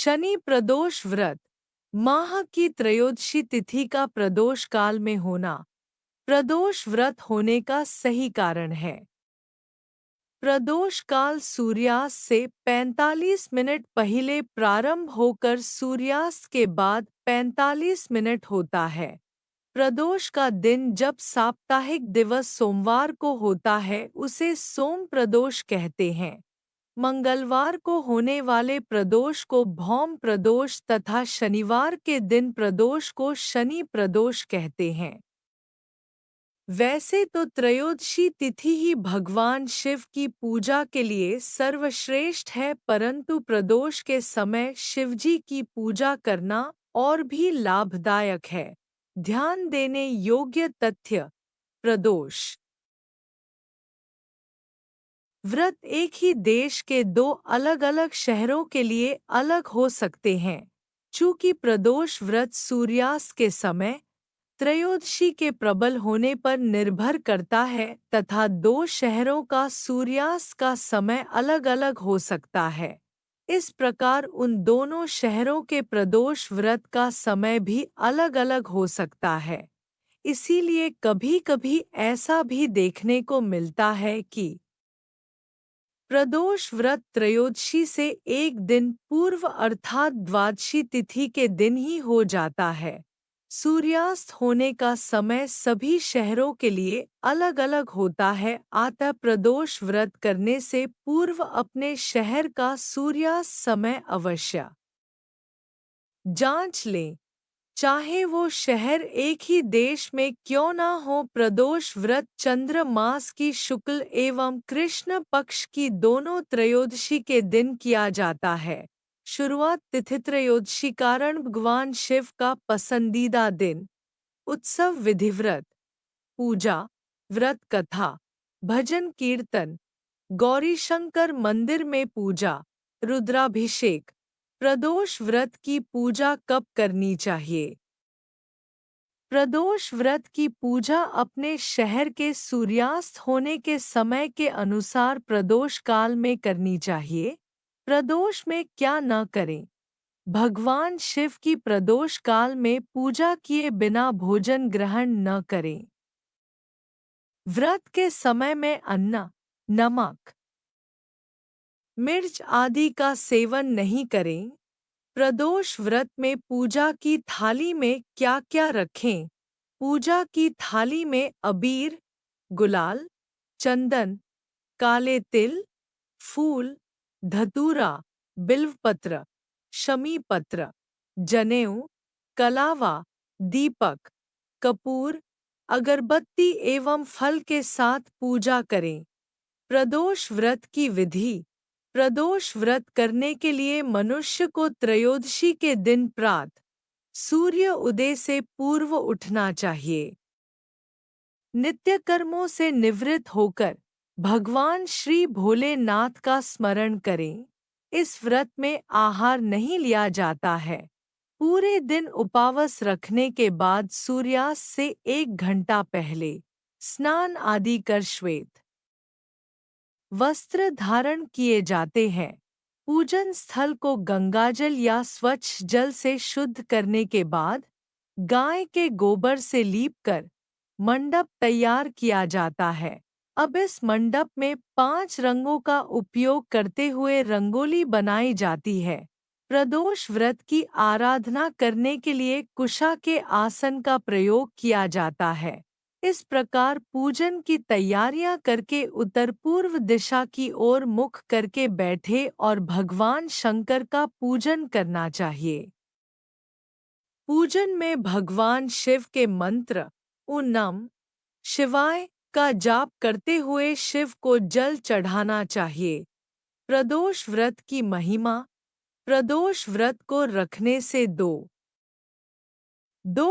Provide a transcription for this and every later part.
शनि प्रदोष व्रत। माह की त्रयोदशी तिथि का प्रदोष काल में होना प्रदोष व्रत होने का सही कारण है। प्रदोष काल सूर्यास्त से 45 मिनट पहले प्रारंभ होकर सूर्यास्त के बाद 45 मिनट होता है। प्रदोष का दिन जब साप्ताहिक दिवस सोमवार को होता है उसे सोम प्रदोष कहते हैं। मंगलवार को होने वाले प्रदोष को भौम प्रदोष तथा शनिवार के दिन प्रदोष को शनि प्रदोष कहते हैं। वैसे तो त्रयोदशी तिथि ही भगवान शिव की पूजा के लिए सर्वश्रेष्ठ है, परंतु प्रदोष के समय शिवजी की पूजा करना और भी लाभदायक है। ध्यान देने योग्य तथ्य। प्रदोष व्रत एक ही देश के दो अलग-अलग शहरों के लिए अलग हो सकते हैं। चूंकि प्रदोष व्रत सूर्यास्त के समय त्रयोदशी के प्रबल होने पर निर्भर करता है तथा दो शहरों का सूर्यास्त का समय अलग-अलग हो सकता है, इस प्रकार उन दोनों शहरों के प्रदोष व्रत का समय भी अलग-अलग हो सकता है। इसीलिए कभी-कभी ऐसा भी देखने को मिलता है कि प्रदोष व्रत त्रयोदशी से एक दिन पूर्व अर्थात द्वादशी तिथि के दिन ही हो जाता है। सूर्यास्त होने का समय सभी शहरों के लिए अलग-अलग होता है, अतः प्रदोष व्रत करने से पूर्व अपने शहर का सूर्यास्त समय अवश्य जांच लें। चाहे वो शहर एक ही देश में क्यों न हो, प्रदोष व्रत चंद्र मास की शुक्ल एवं कृष्ण पक्ष की दोनों त्रयोदशी के दिन किया जाता है। शुरुआत तिथि त्रयोदशी कारण भगवान शिव का पसंदीदा दिन। उत्सव विधिव्रत, पूजा, व्रत कथा, भजन कीर्तन, गौरीशंकर मंदिर में पूजा, रुद्राभिषेक। प्रदोष व्रत की पूजा कब करनी चाहिए? प्रदोष व्रत की पूजा अपने शहर के सूर्यास्त होने के समय के अनुसार प्रदोष काल में करनी चाहिए। प्रदोष में क्या न करें? भगवान शिव की प्रदोष काल में पूजा किए बिना भोजन ग्रहण न करें। व्रत के समय में अन्न, नमक, मिर्च आदि का सेवन नहीं करें। प्रदोष व्रत में पूजा की थाली में क्या क्या रखें? पूजा की थाली में अबीर, गुलाल, चंदन, काले तिल, फूल, धतूरा, बिल्वपत्र, शमी पत्र, जनेऊ, कलावा, दीपक, कपूर, अगरबत्ती एवं फल के साथ पूजा करें। प्रदोष व्रत की विधि। प्रदोष व्रत करने के लिए मनुष्य को त्रयोदशी के दिन प्रातः सूर्य उदय से पूर्व उठना चाहिए। नित्य कर्मों से निवृत्त होकर भगवान श्री भोलेनाथ का स्मरण करें। इस व्रत में आहार नहीं लिया जाता है। पूरे दिन उपवास रखने के बाद सूर्यास्त से 1 घंटा पहले स्नान आदि कर श्वेत वस्त्र धारण किए जाते हैं। पूजन स्थल को गंगाजल या स्वच्छ जल से शुद्ध करने के बाद गाय के गोबर से लीपकर मंडप तैयार किया जाता है। अब इस मंडप में 5 रंगों का उपयोग करते हुए रंगोली बनाई जाती है। प्रदोष व्रत की आराधना करने के लिए कुशा के आसन का प्रयोग किया जाता है। इस प्रकार पूजन की तैयारियां करके उत्तर पूर्व दिशा की ओर मुख करके बैठे और भगवान शंकर का पूजन करना चाहिए। पूजन में भगवान शिव के मंत्र ओम नमः शिवाय का जाप करते हुए शिव को जल चढ़ाना चाहिए। प्रदोष व्रत की महिमा। प्रदोष व्रत को रखने से दो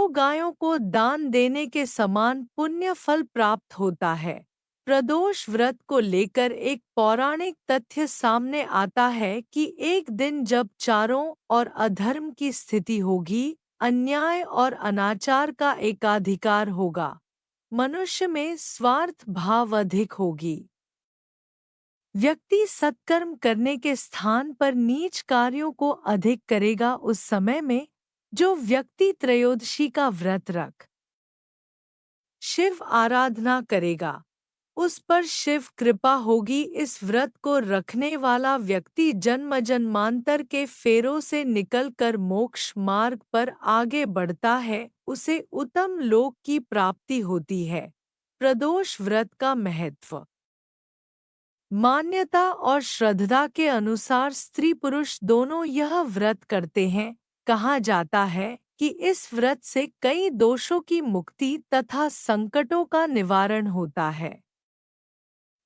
गायों को दान देने के समान पुण्य फल प्राप्त होता है। प्रदोष व्रत को लेकर एक पौराणिक तथ्य सामने आता है कि एक दिन जब चारों ओर अधर्म की स्थिति होगी, अन्याय और अनाचार का एकाधिकार होगा, मनुष्य में स्वार्थ भाव अधिक होगी, व्यक्ति सत्कर्म करने के स्थान पर नीच कार्यों को अधिक करेगा। उस समय में जो व्यक्ति त्रयोदशी का व्रत रख शिव आराधना करेगा, उस पर शिव कृपा होगी। इस व्रत को रखने वाला व्यक्ति जन्म जन्मांतर के फेरों से निकलकर मोक्ष मार्ग पर आगे बढ़ता है, उसे उत्तम लोक की प्राप्ति होती है। प्रदोष व्रत का महत्व। मान्यता और श्रद्धा के अनुसार स्त्री पुरुष दोनों यह व्रत करते हैं। कहा जाता है कि इस व्रत से कई दोषों की मुक्ति तथा संकटों का निवारण होता है।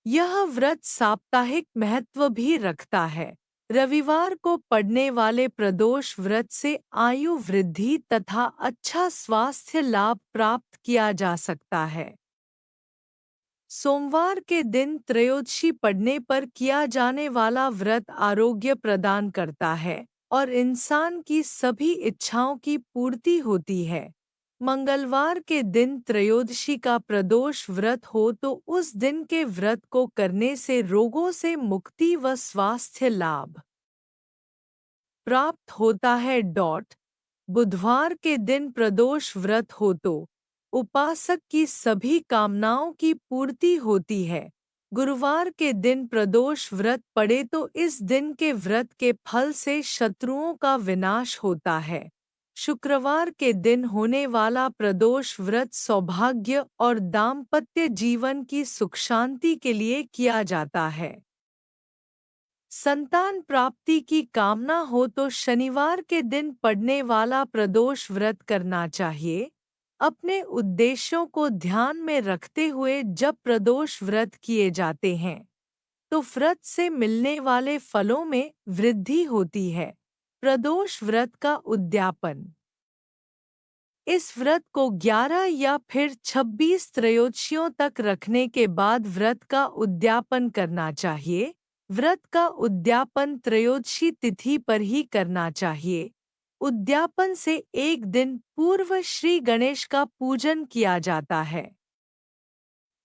यह व्रत साप्ताहिक महत्व भी रखता है। रविवार को पड़ने वाले प्रदोष व्रत से आयु वृद्धि तथा अच्छा स्वास्थ्य लाभ प्राप्त किया जा सकता है। सोमवार के दिन त्रयोदशी पड़ने पर किया जाने वाला व्रत आरोग्य प्रदान करता है और इंसान की सभी इच्छाओं की पूर्ति होती है। मंगलवार के दिन त्रयोदशी का प्रदोष व्रत हो तो उस दिन के व्रत को करने से रोगों से मुक्ति व स्वास्थ्य लाभ प्राप्त होता है। बुधवार के दिन प्रदोष व्रत हो तो उपासक की सभी कामनाओं की पूर्ति होती है। गुरुवार के दिन प्रदोष व्रत पड़े तो इस दिन के व्रत के फल से शत्रुओं का विनाश होता है। शुक्रवार के दिन होने वाला प्रदोष व्रत सौभाग्य और दाम्पत्य जीवन की सुख शांति के लिए किया जाता है। संतान प्राप्ति की कामना हो तो शनिवार के दिन पड़ने वाला प्रदोष व्रत करना चाहिए। अपने उद्देश्यों को ध्यान में रखते हुए जब प्रदोष व्रत किए जाते हैं तो व्रत से मिलने वाले फलों में वृद्धि होती है। प्रदोष व्रत का उद्यापन। इस व्रत को 11 या फिर 26 त्रयोदशियों तक रखने के बाद व्रत का उद्यापन करना चाहिए। व्रत का उद्यापन त्रयोदशी तिथि पर ही करना चाहिए। उद्यापन से एक दिन पूर्व श्री गणेश का पूजन किया जाता है।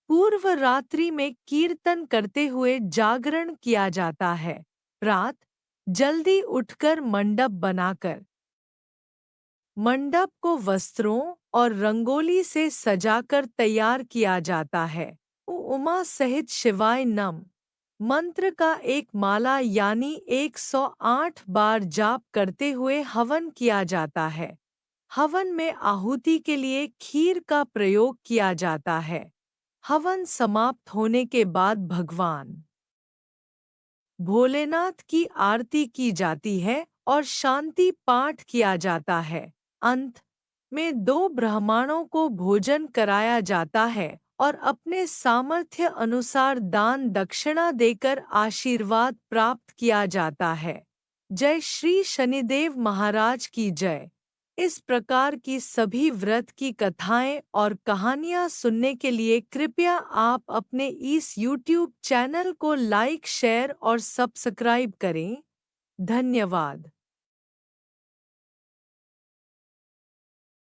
पूर्व रात्रि में कीर्तन करते हुए जागरण किया जाता है। रात जल्दी उठकर मंडप बनाकर मंडप को वस्त्रों और रंगोली से सजाकर तैयार किया जाता है। उमा सहित शिवाय नम मंत्र का एक माला यानी 108 बार जाप करते हुए हवन किया जाता है। हवन में आहुति के लिए खीर का प्रयोग किया जाता है। हवन समाप्त होने के बाद भगवान भोलेनाथ की आरती की जाती है और शांति पाठ किया जाता है। अंत में 2 ब्राह्मणों को भोजन कराया जाता है और अपने सामर्थ्य अनुसार दान दक्षिणा देकर आशीर्वाद प्राप्त किया जाता है। जय श्री शनिदेव महाराज की जय। इस प्रकार की सभी व्रत की कथाएं और कहानियां सुनने के लिए कृपया आप अपने इस YouTube चैनल को लाइक, शेयर और सब्सक्राइब करें। धन्यवाद।